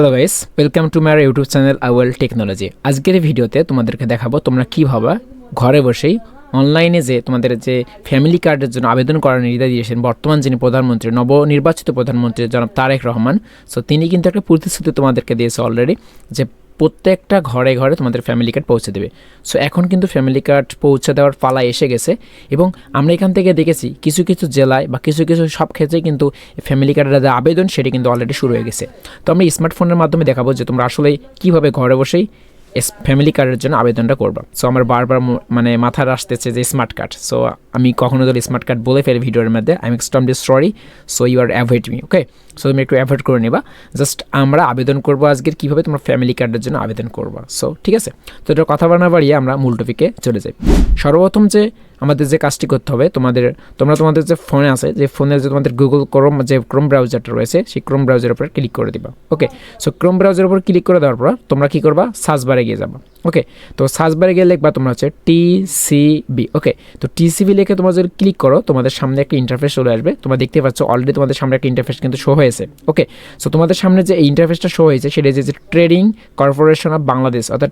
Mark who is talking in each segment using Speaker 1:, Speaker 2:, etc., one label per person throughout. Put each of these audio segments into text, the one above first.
Speaker 1: Hello guys, welcome to my YouTube channel আওয়েল technology. আজকের ভিডিওতে তোমাদেরকে দেখাবো তোমরা কীভাবে ঘরে বসেই অনলাইনে যে তোমাদের যে ফ্যামিলি কার্ডের জন্য আবেদন করার নির্দেশ দিয়েছেন বর্তমান যিনি প্রধানমন্ত্রী, নবনির্বাচিত প্রধানমন্ত্রী জনাব তারেক রহমান। সো তিনি কিন্তু একটা প্রতিশ্রুতি তোমাদেরকে দিয়েছে অলরেডি যে প্রত্যেকটা ঘরে ঘরে তোমাদের ফ্যামিলি কার্ড পৌঁছে দেবে। সো এখন কিন্তু ফ্যামিলি কার্ড পৌঁছে দেওয়ার পালা এসে গেছে এবং আমরা এখান থেকে দেখেছি কিছু কিছু জেলায় বা কিছু কিছু সব ক্ষেত্রে কিন্তু ফ্যামিলি কার্ডের যে আবেদন সেটি কিন্তু অলরেডি শুরু হয়ে গেছে। তো আমরা স্মার্টফোনের মাধ্যমে দেখাবো যে তোমরা আসলে কীভাবে ঘরে বসেই ফ্যামিলি কার্ডের জন্য আবেদনটা করবা। সো আমার বারবার মানে মাথায় আসতেছে যে স্মার্ট কার্ড। সো আমি কখনো যদি স্মার্ট কার্ড বলে ফেলি ভিডিওর মধ্যে, I am extremely sorry. So you are avoid me, okay? So তুমি একটু অ্যাভয়েড করে নেবা। জাস্ট আমরা আবেদন করবো আজকের কীভাবে তোমরা ফ্যামিলি কার্ডের জন্য আবেদন করবা। সো ঠিক আছে, তো এটা কথা না বাড়িয়ে আমরা মূল টপিকে চলে যাই। সর্বপ্রথম যে আমাদের যে কাজটি করতে হবে, তোমাদের যে ফোনে আছে, যে ফোনের যে তোমাদের গুগল ক্রোম যে ক্রোম ব্রাউজারটা রয়েছে, সেই ক্রোম ব্রাউজারের উপর ক্লিক করে দিবা। ওকে, সো ক্রোম ব্রাউজারের উপর ক্লিক করে দেওয়ার পর তোমরা কী করবা, সার্চ বারে গিয়ে যাবা। ওকে, তো সার্চ বারে গিয়ে লিখবা তোমরা হচ্ছে টিসিবি। ওকে, তো টিসিবি লিখে তোমরা যদি ক্লিক করো তোমাদের সামনে একটা ইন্টারফেস চলে আসবে। তোমরা দেখতে পাচ্ছ অলরেডি তোমাদের সামনে একটা ইন্টারফেস কিন্তু শো হয়েছে। ওকে, সো তোমাদের সামনে যে এই ইন্টারফেসটা শো হয়েছে সেটা যে ট্রেডিং কর্পোরেশন অফ বাংলাদেশ, অর্থাৎ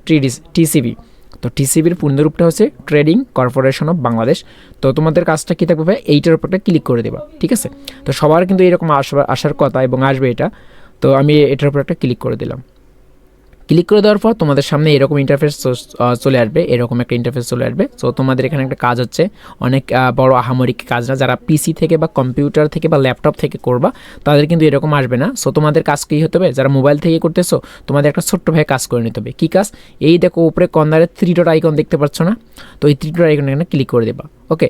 Speaker 1: টিসিবি। তো টিসিবির পূর্ণরূপটা হচ্ছে ট্রেডিং কর্পোরেশন অফ বাংলাদেশ। তো তোমাদের কাজটা কী থাকবে, এইটার উপর একটা ক্লিক করে দেবা। ঠিক আছে, তো সবার কিন্তু এরকম আসার কথা এবং আসবে এটা। তো আমি এটার উপর একটা ক্লিক করে দিলাম। ক্লিক করে দেওয়ার পর তোমাদের সামনে এরকম ইন্টারফেস চলে আসবে, এরকম একটা ইন্টারফেস চলে আসবে। সো তোমাদের এখানে একটা কাজ হচ্ছে, অনেক বড় আহামরিক কাজ না, যারা পিসি থেকে বা কম্পিউটার থেকে বা ল্যাপটপ থেকে করবা তাদের কিন্তু এরকম আসবে না। সো তোমাদের কাজ কী হতে হবে, যারা মোবাইল থেকে করতেছো তোমাদের একটা ছোট্ট ভাবে কাজ করে নিতে হবে। কী কাজ, এই দেখো উপরে কর্নারে 3 ডট আইকন দেখতে পাচ্ছ না? তো এই 3 ডট আইকনে এখানে ক্লিক করে দেবা। ওকে,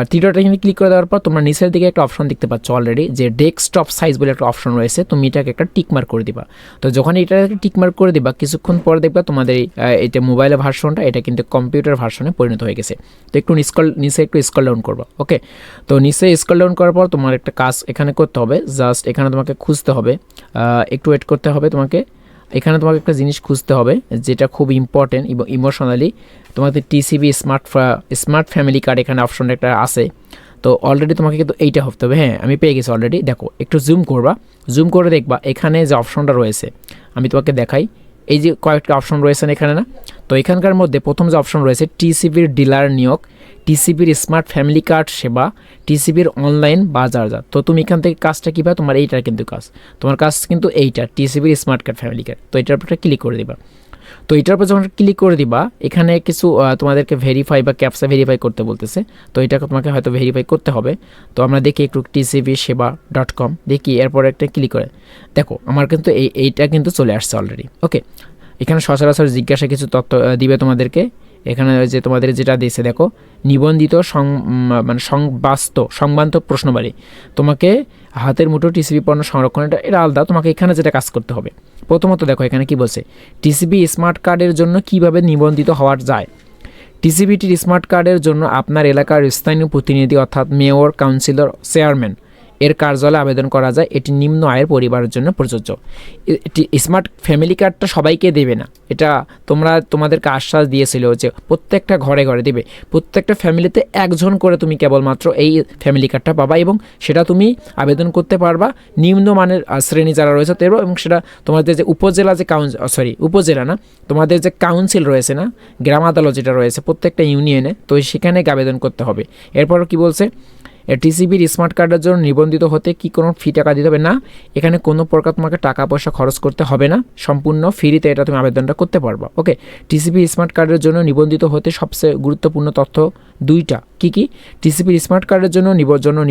Speaker 1: 3 ডট আইকনে ক্লিক করে দেওয়ার পর তোমরা নিচের দিকে একটা অপশন দেখতে পাচ্ছ অলরেডি, যে ডেস্কটপ সাইজ বলে একটা অপশন রয়েছে। তুমি এটাকে একটা টিকমার্ক করে দিবা। তো যখন এটা একটা টিকমার্ক করে দিবা, কিছুক্ষণ পর দেখবা তোমাদের এটা মোবাইলের ভার্সনটা এটা কিন্তু কম্পিউটার ভার্সনে পরিণত হয়ে গেছে। তো একটু নিচে একটু স্ক্রল ডাউন করবা। ওকে, তো নিচে স্ক্রল ডাউন করার পর তোমার একটা কাজ এখানে করতে হবে। জাস্ট এখানে তোমাকে খুঁজতে হবে, একটু ওয়েট করতে হবে তোমাকে। এখানে তোমাকে একটা জিনিস খুঁজতে হবে যেটা খুব ইম্পর্টেন্ট এবং ইমোশনালি, তোমাদের টিসিবি স্মার্ট ফ্যামিলি কার্ড এখানে অপশন একটা আছে। তো অলরেডি তোমাকে কিন্তু এইটা হতে হবে। হ্যাঁ, আমি পেয়ে গেছি অলরেডি। দেখো একটু জুম করবা, জুম করে দেখবা এখানে যে অপশনটা রয়েছে, আমি তোমাকে দেখাই। এই যে কয়েকটা অপশন রয়েছে এখানে না, তো এখানকার মধ্যে প্রথম যে অপশন রয়েছে টিসিবির ডিলার নিয়োগ, টিসিবির স্মার্ট ফ্যামিলি কার্ড সেবা, টিসিবির অনলাইন বাজারজাত। তো তুমি এখান থেকে কাজটা কী পাবে, তোমার এইটার কিন্তু কাজ, তোমার কাজ কিন্তু এইটা টিসিবির স্মার্ট কার্ড ফ্যামিলি কার্ড। তো এটার উপর ক্লিক করে দিবা। তো এটার উপর যখন ক্লিক করে দিবা, এখানে কিছু তোমাদেরকে ভেরিফাই বা ক্যাপচা ভেরিফাই করতে বলতেছে। তো এটাকে তোমাকে হয়তো ভেরিফাই করতে হবে। তো আমরা দেখি একটু tcbseba.com দেখি, এরপর একটা ক্লিক করে দেখো আমার কিন্তু এইটা কিন্তু চলে আসছে অলরেডি। ওকে, এখানে সচরাচর জিজ্ঞাসা কিছু তথ্য দিবে তোমাদেরকে। এখানে যে তোমাদের যেটা দিয়েছে দেখো, নিবন্ধিত সংবান্ত প্রশ্নবাড়ি, তোমাকে হাতের মুঠো টিসিবি পণ্য সংরক্ষণ, এটা আলাদা। তোমাকে এখানে যেটা কাজ করতে হবে, প্রথমত দেখো এখানে কি বলছে, টিসিবি স্মার্ট কার্ডের জন্য কিভাবে নিবন্ধিত হওয়া যায়। টিসিবিটির স্মার্ট কার্ডের জন্য আপনার এলাকার স্থানীয় প্রতিনিধি অর্থাৎ মেয়র, কাউন্সিলর, চেয়ারম্যান এর কার্যালয়ে আবেদন করা যায়। এটি নিম্ন আয়ের পরিবারের জন্য প্রযোজ্য। স্মার্ট ফ্যামিলি কার্ডটা সবাইকে দেবে না, এটা তোমাদেরকে আশ্বাস দিয়েছিল যে প্রত্যেকটা ঘরে ঘরে দেবে। প্রত্যেকটা ফ্যামিলিতে একজন করে তুমি কেবলমাত্র এই ফ্যামিলি কার্ডটা পাবা এবং সেটা তুমি আবেদন করতে পারবা নিম্নমানের শ্রেণী যারা রয়েছে তেরো, এবং সেটা তোমাদের যে উপজেলা যে উপজেলা না, তোমাদের যে কাউন্সিল রয়েছে না, গ্রাম আদালত যেটা রয়েছে প্রত্যেকটা ইউনিয়নে, তো সেখানে আবেদন করতে হবে। এরপর কি বলছে, টিসিবির স্মার্ট কার্ডের জন্য নিবন্ধিত হতে কি কোনো ফি টাকা দিতে হবে না, এখানে কোনো প্রকার তোমাকে টাকা পয়সা খরচ করতে হবে না, সম্পূর্ণ ফ্রিতে এটা তুমি আবেদনটা করতে পারবা। ওকে, টিসিবি স্মার্ট কার্ডের জন্য নিবন্ধিত হতে সবচেয়ে গুরুত্বপূর্ণ তথ্য দুইটা। কি টিসিবি স্মার্ট কার্ডের জন্য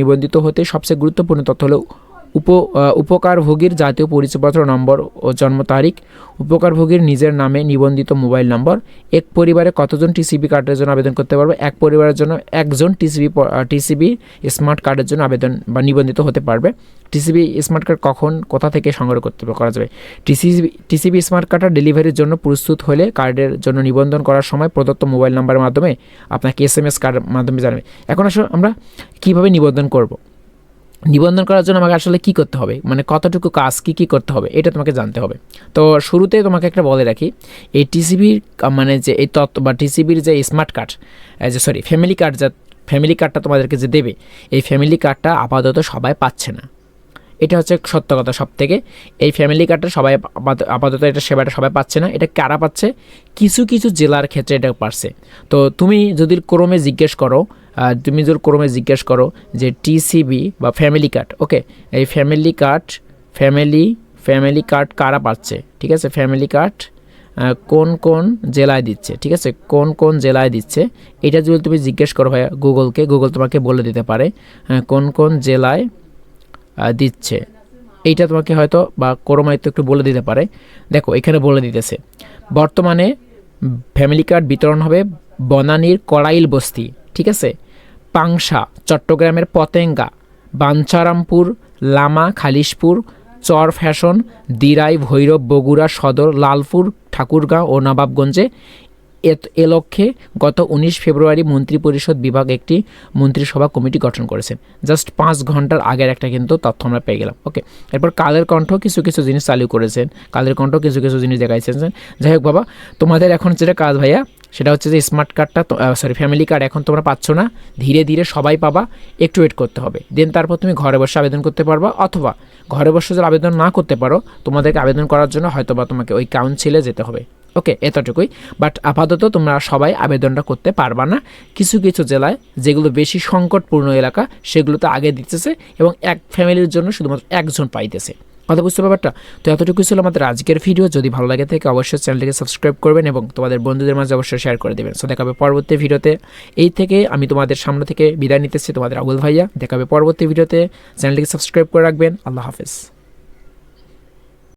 Speaker 1: নিবন্ধিত হতে সবচেয়ে গুরুত্বপূর্ণ তথ্য হলো উপকারভোগীর জাতীয় পরিচয়পত্র নম্বর ও জন্ম তারিখ, উপকারভোগীর নিজের নামে নিবন্ধিত মোবাইল নম্বর, এক পরিবারে কতজন টিসিবি কার্ডের জন্য আবেদন করতে পারবে, এক পরিবারের জন্য একজন টিসিবি স্মার্ট কার্ডের জন্য আবেদন বা নিবন্ধিত হতে পারবে, টিসিবি স্মার্ট কার্ড কখন কোথা থেকে সংগ্রহ করা যাবে, টিসিবি স্মার্ট কার্ডটা ডেলিভারির জন্য প্রস্তুত হলে কার্ডের জন্য নিবন্ধন করার সময় প্রদত্ত মোবাইল নাম্বারের মাধ্যমে আপনাকে SMS কার্ডের মাধ্যমে জানাবে। এখন আসলে আমরা কীভাবে নিবন্ধন করব, নিবন্ধন করার জন্য আমাকে আসলে কী করতে হবে, মানে কতটুকু কাজ কী করতে হবে এটা তোমাকে জানতে হবে। তো শুরুতে তোমাকে একটা বলে রাখি, এই টিসিবির মানে যে এই তথ্য বা টিসিবির যে স্মার্ট কার্ড ফ্যামিলি কার্ডটা তোমাদেরকে যে দেবে, এই ফ্যামিলি কার্ডটা আপাতত সবাই পাচ্ছে না। এটা হচ্ছে সত্য কথা সব থেকে। এই ফ্যামিলি কার্ডটা সবাই আপাতত এটা সেবাটা সবাই পাচ্ছে না। এটা কারা পাচ্ছে? কিছু কিছু জেলার ক্ষেত্রে এটা পারছে। তো তুমি যদি ক্রমে জিজ্ঞেস করো যে টিসিবি বা ফ্যামিলি কার্ড, ওকে, এই ফ্যামিলি কার্ড কারা পাচ্ছে, ঠিক আছে, ফ্যামিলি কার্ড কোন কোন জেলায় দিচ্ছে, ঠিক আছে, কোন কোন জেলায় দিচ্ছে, এটা যদি তুমি জিজ্ঞেস করো ভাইয়া গুগলকে, গুগল তোমাকে বলে দিতে পারে কোন কোন জেলায় দিচ্ছে। এইটা তোমাকে হয়তো বা ক্রমায়িত একটু বলে দিতে পারে। দেখো এখানে বলে দিতেছে বর্তমানে ফ্যামিলি কার্ড বিতরণ হবে বনানীর কড়াইল বস্তি, ঠিক আছে, পাংশা, চট্টগ্রামের পতেঙ্গা, বাঞ্ছারামপুর, লামা, খালিশপুর, চর ফ্যাশন, দিরাই, ভৈরব, বগুড়া সদর, লালপুর, ঠাকুরগাঁও ও নবাবগঞ্জে। এ লক্ষ্যে গত 19 ফেব্রুয়ারি মন্ত্রিপরিষদ বিভাগ একটি মন্ত্রিসভা কমিটি গঠন করেছেন। জাস্ট 5 ঘন্টার আগের একটা কিন্তু তথ্য আমরা পেয়ে গেলাম। ওকে, এরপর কালের কণ্ঠ কিছু কিছু জিনিস চালু করেছেন, কালের কণ্ঠ কিছু কিছু জিনিস দেখাইছেন। যাই হোক বাবা, তোমাদের এখন যেটা কাজ ভাইয়া সেটা হচ্ছে যে স্মার্ট কার্ডটা ফ্যামিলি কার্ড এখন তোমরা পাচ্ছ না, ধীরে ধীরে সবাই পাবা, একটু ওয়েট করতে হবে, দেন তারপর তুমি ঘরে বসে আবেদন করতে পারবা। অথবা ঘরে বসে যদি আবেদন না করতে পারো, তোমাদেরকে আবেদন করার জন্য হয়তো বা তোমাকে ওই কাউন্সিলে যেতে হবে। ওকে, এতটুকুই। বাট আপাতত তোমরা সবাই আবেদনটা করতে পারবা না। কিছু কিছু জেলায় যেগুলো বেশি সংকটপূর্ণ এলাকা সেগুলোতে আগে দিতেছে এবং এক ফ্যামিলির জন্য শুধুমাত্র একজন পাইতেছে। কথা বুঝতে ব্যাপারটা? তো এতটুকু ছিল আমাদের আজকের ভিডিও। যদি ভালো লাগে থাকে অবশ্যই চ্যানেলটিকে সাবস্ক্রাইব করবেন এবং তোমাদের বন্ধুদের মাঝে অবশ্যই শেয়ার করে দেবেন। সো দেখা হবে পরবর্তী ভিডিওতে। এই থেকে আমি তোমাদের সামনে থেকে বিদায় নিতেছি, তোমাদের আবুল ভাইয়া। দেখা হবে পরবর্তী ভিডিওতে। চ্যানেলটিকে সাবস্ক্রাইব করে রাখবেন। আল্লাহ হাফেজ।